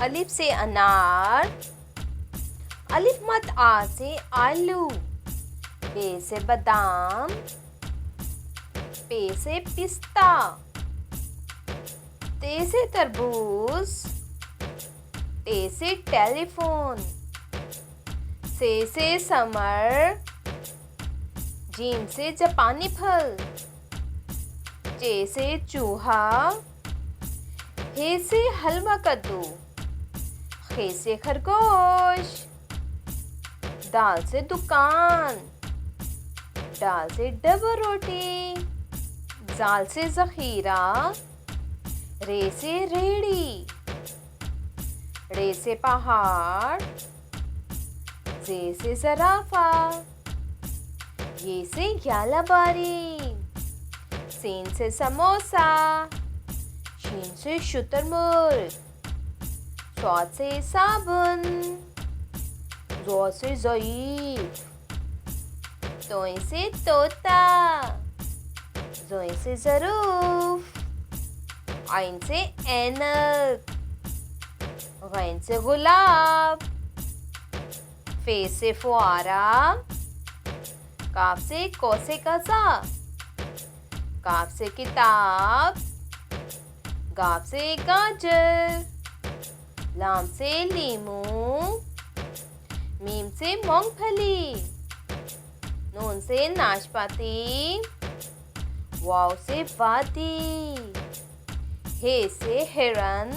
अलिफ से अनार, अलिफ मत आ से आलू, बे से बादाम, पे से पिस्ता, ते से तरबूज, टे से टेलीफोन, से समर, जीम से जापानी फल, चे से चूहा, हे से हलवा कद्दू, खे से खरगोश, दाल से दुकान, डाल से डबल रोटी, जाल से जखीरा, रे से रेड़ी, रे से पहाड़, जे से जराफा, ये से ग्यालाबारी, सीन से समोसा, शीन से शुतुरमुर्ग, स्वाद से साबुन, ज़ौ से ज़ईफ़, तोय से तोता, ज़ोय से ज़रूफ, आइन से ऐनक, गैन से गुलाब, फे से फुआरा, काफ से कौसे कज़ा, काफ से किताब, गाफ से गाजर, लाम से लीमू, मीम से मूंगफली, नून से नाशपाती, वाव से वादी, हे से हिरन,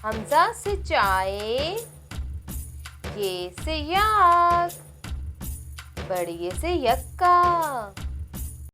हमजा से चाय, ये से याक, बड़िए से यक्का।